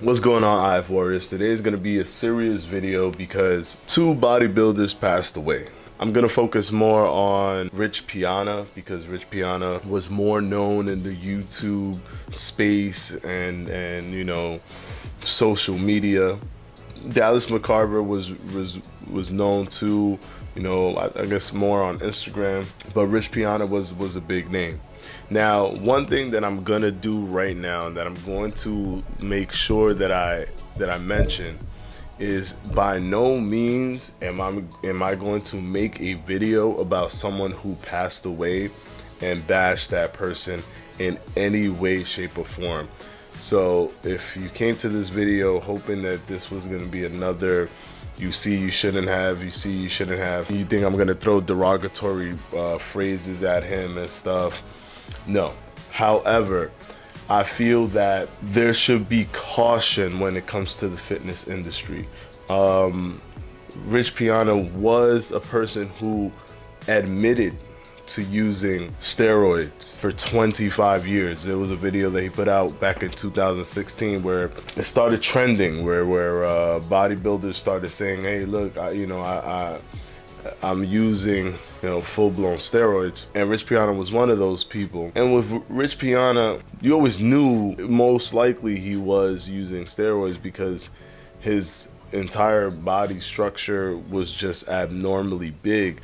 What's going on, IF Warriors? Today is going to be a serious video because two bodybuilders passed away. I'm going to focus more on Rich Piana because Rich Piana was more known in the YouTube space and you know, social media. Dallas McCarver was known too, you know, I guess more on Instagram, but Rich Piana was a big name. Now, one thing that I'm gonna do right now that I'm going to make sure that I mention is, by no means am I going to make a video about someone who passed away and bash that person in any way, shape, or form. So if you came to this video hoping that this was gonna be another you see you shouldn't have, you see you shouldn't have, you think I'm gonna throw derogatory phrases at him and stuff, no. However, I feel that there should be caution when it comes to the fitness industry. Rich Piana was a person who admitted to using steroids for 25 years. There was a video that he put out back in 2016 where it started trending, where bodybuilders started saying, hey, look, I'm using, you know, full-blown steroids, and Rich Piana was one of those people. And with Rich Piana, you always knew most likely he was using steroids because his entire body structure was just abnormally big.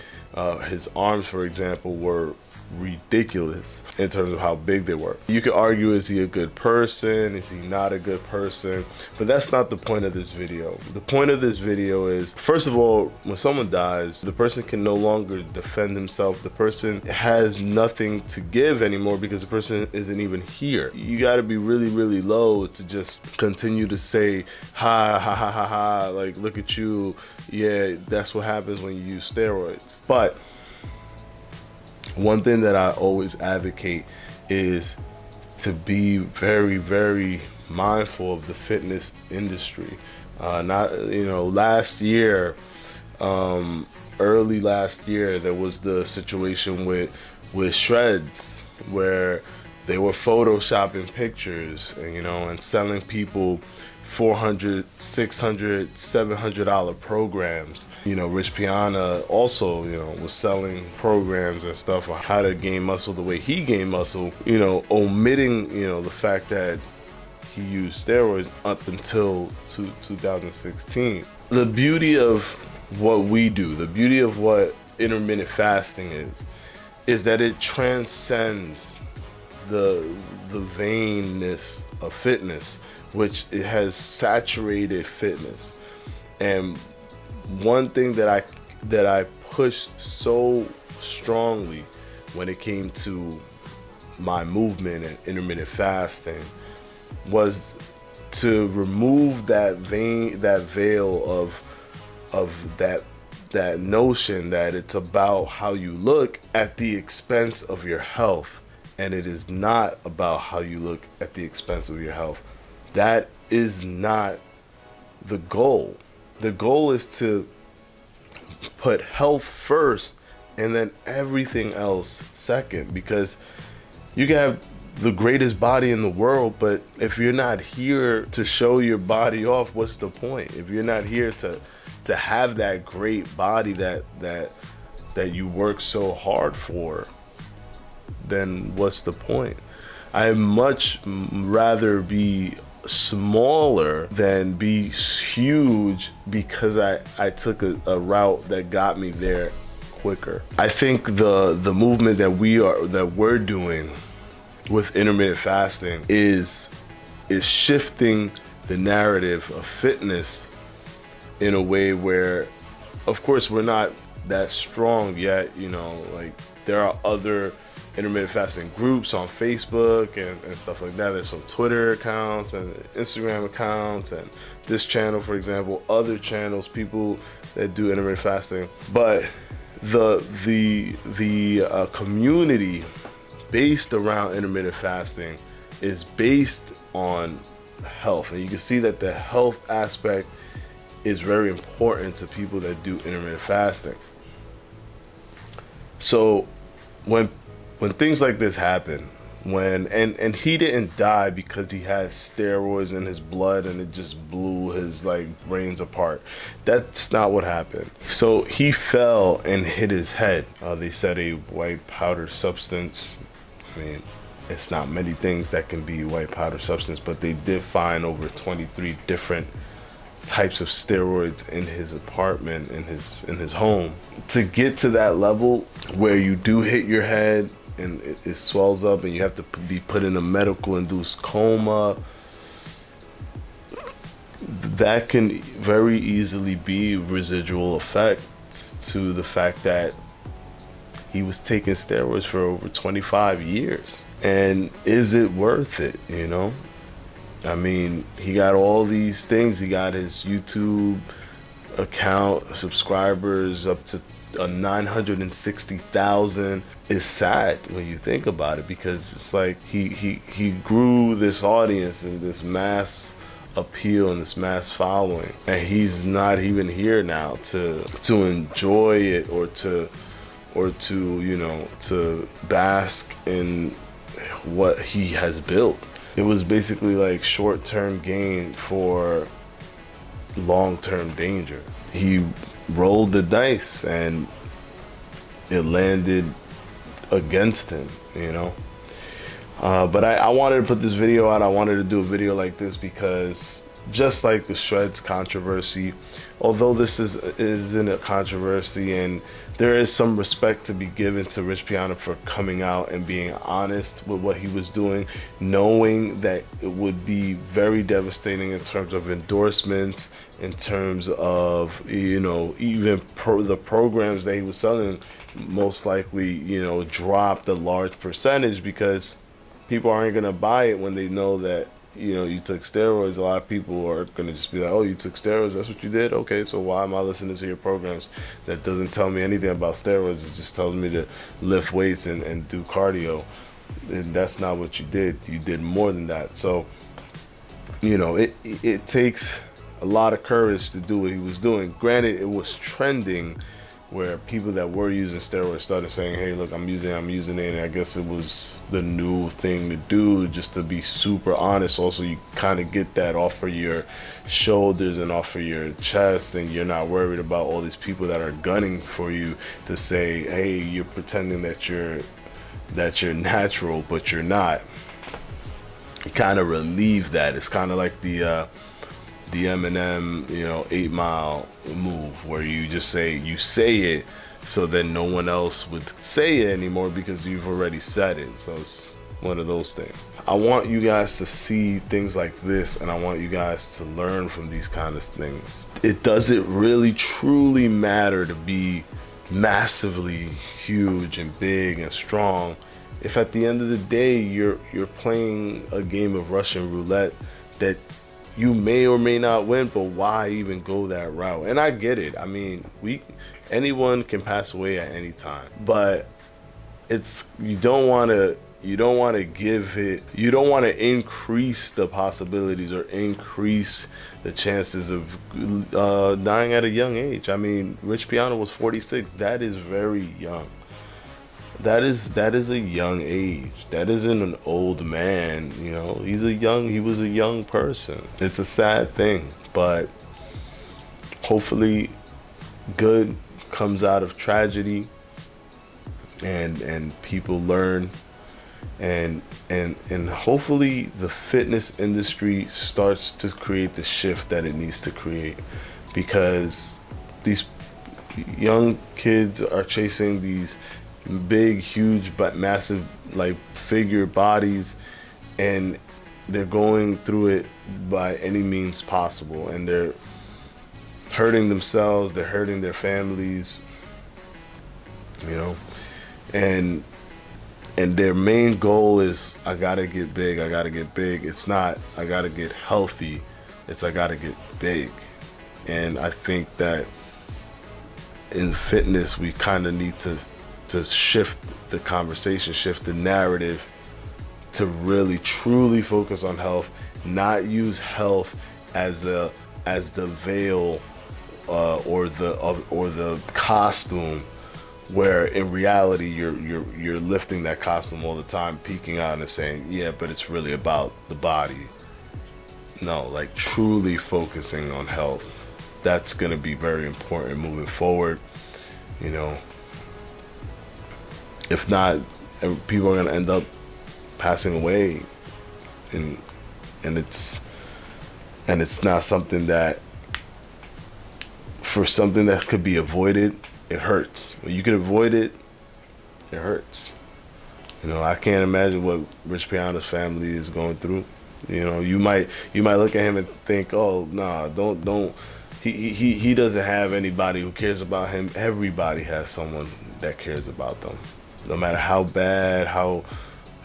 His arms, for example, were ridiculous in terms of how big they were. You could argue, is he a good person? Is he not a good person? But that's not the point of this video. The point of this video is, first of all, when someone dies, the person can no longer defend himself. The person has nothing to give anymore because the person isn't even here. You got to be really, really low to just continue to say, ha, ha, ha, ha, ha, like, look at you. Yeah, that's what happens when you use steroids. But one thing that I always advocate is to be very, very mindful of the fitness industry. Last year, early last year, there was the situation with Shreds where they were photoshopping pictures and, you know, and selling people $400, $600, $700 programs. You know, Rich Piana also, you know, was selling programs and stuff on how to gain muscle the way he gained muscle, you know, omitting, you know, the fact that he used steroids up until 2016. The beauty of what we do, the beauty of what intermittent fasting is that it transcends the vainness of fitness, which it has saturated fitness. And one thing that I pushed so strongly when it came to my movement and intermittent fasting was to remove that veil of that notion that it's about how you look at the expense of your health. And it is not about how you look at the expense of your health. That is not the goal. The goal is to put health first and then everything else second, because you can have the greatest body in the world, but if you're not here to show your body off, what's the point? If you're not here to have that great body that you work so hard for, then what's the point? I'd much rather be smaller than be huge because I took a route that got me there quicker. I think the movement that we're doing with intermittent fasting is shifting the narrative of fitness in a way where, of course, we're not that strong yet. You know, like, there are other intermittent fasting groups on Facebook and stuff like that. There's some Twitter accounts and Instagram accounts, and this channel, for example, other channels, people that do intermittent fasting. But the community based around intermittent fasting is based on health, and you can see that the health aspect is very important to people that do intermittent fasting. So when things like this happen, and he didn't die because he had steroids in his blood and it just blew his like brains apart. That's not what happened. So he fell and hit his head. They said a white powder substance. I mean, it's not many things that can be white powder substance, but they did find over 23 different types of steroids in his apartment, in his home. To get to that level where you do hit your head and it swells up and you have to be put in a medical induced coma, that can very easily be residual effects to the fact that he was taking steroids for over 25 years. And is it worth it, you know? I mean, he got all these things. He got his YouTube account subscribers up to 960,000. It's sad when you think about it, because it's like he grew this audience and this mass appeal and this mass following, and he's not even here now to enjoy it or to you know, to bask in what he has built. It was basically like short-term gain for long-term danger. He rolled the dice and it landed against him, you know. But I wanted to put this video out. I wanted to do a video like this because just like the Shreds controversy, although this isn't a controversy and there is some respect to be given to Rich Piana for coming out and being honest with what he was doing, knowing that it would be very devastating in terms of endorsements, in terms of, you know, even the programs that he was selling most likely, you know, dropped a large percentage because people aren't going to buy it when they know that, you know, you took steroids. A lot of people are going to just be like, oh, you took steroids, that's what you did? Okay, so why am I listening to your programs that doesn't tell me anything about steroids? It just tells me to lift weights and do cardio. And that's not what you did. You did more than that. So, you know, it takes a lot of courage to do what he was doing. Granted, it was trending where people that were using steroids started saying, hey, look, I'm using it, and I guess it was the new thing to do, just to be super honest. Also, you kind of get that off of your shoulders and off of your chest, and you're not worried about all these people that are gunning for you to say, hey, you're pretending that you're natural, but you're not. You kind of relieve that. It's kind of like the Eminem, you know, 8 Mile move, where you just say it, so then no one else would say it anymore because you've already said it. So it's one of those things. I want you guys to see things like this, and I want you guys to learn from these kind of things. It doesn't really truly matter to be massively huge and big and strong if at the end of the day you're playing a game of Russian roulette that you may or may not win, but why even go that route? And I get it. I mean, anyone can pass away at any time, but you don't want to increase the possibilities or increase the chances of dying at a young age. I mean, Rich Piana was 46. That is very young. That is a young age. That isn't an old man, you know. He was a young person. It's a sad thing, but hopefully good comes out of tragedy, and people learn, and hopefully the fitness industry starts to create the shift that it needs to create, because these young kids are chasing these big, huge, but massive, like, figure bodies, and they're going through it by any means possible, and they're hurting themselves, they're hurting their families, you know, and their main goal is, I gotta get big, I gotta get big. It's not, I gotta get healthy, it's, I gotta get big. And I think that in fitness, we kind of need to shift the conversation, shift the narrative, to really truly focus on health, not use health as the veil or the costume where in reality you're lifting that costume all the time, peeking out and saying, yeah, but it's really about the body. No, like truly focusing on health. That's going to be very important moving forward. You know, if not, people are going to end up passing away, and it's not something that, for something that could be avoided, it hurts. When you can avoid it, it hurts. You know, I can't imagine what Rich Piana's family is going through. You know, you might look at him and think, oh, nah, don't. He doesn't have anybody who cares about him. Everybody has someone that cares about them. No matter how bad, how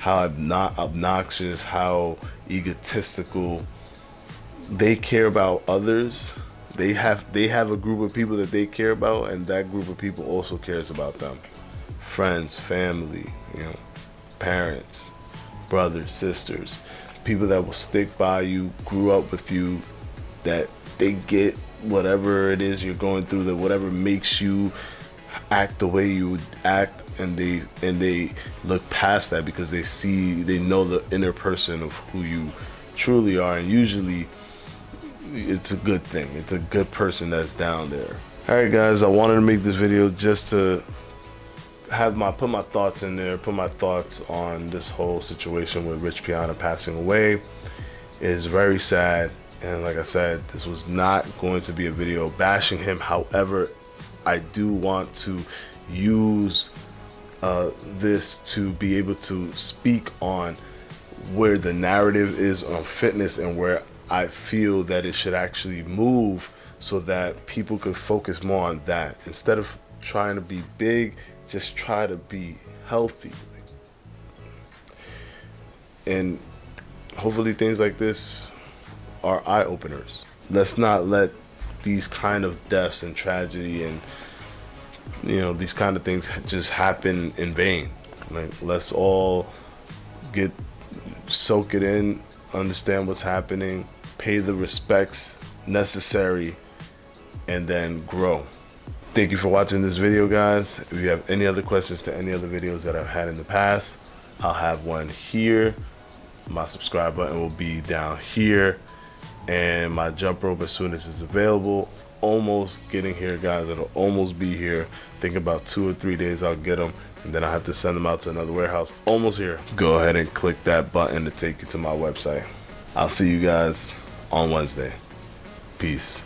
obnoxious, how egotistical, they care about others. They have a group of people that they care about, and that group of people also cares about them. Friends, family, you know, parents, brothers, sisters, people that will stick by you, grew up with you, that they get whatever it is you're going through, that whatever makes you act the way you would act, and they look past that because they know the inner person of who you truly are, and usually it's a good thing. It's a good person that's down there. Alright guys, I wanted to make this video just to put my thoughts in there, put my thoughts on this whole situation with Rich Piana passing away. It is very sad, and like I said, this was not going to be a video bashing him. However, I do want to use this to be able to speak on where the narrative is on fitness and where I feel that it should actually move, so that people could focus more on that. Instead of trying to be big, just try to be healthy. And hopefully things like this are eye-openers. Let's not let these kind of deaths and tragedy and, you know, these kind of things just happen in vain. Like, let's all soak it in, understand what's happening, pay the respects necessary, and then grow. Thank you for watching this video, guys. If you have any other questions to any other videos that I've had in the past, I'll have one here. My subscribe button will be down here, and my jump rope, as soon as it's available, almost getting here, guys. It'll almost be here. Think about 2 or 3 days I'll get them, and then I have to send them out to another warehouse. Almost here. Go ahead and click that button to take you to my website. I'll see you guys on Wednesday. Peace.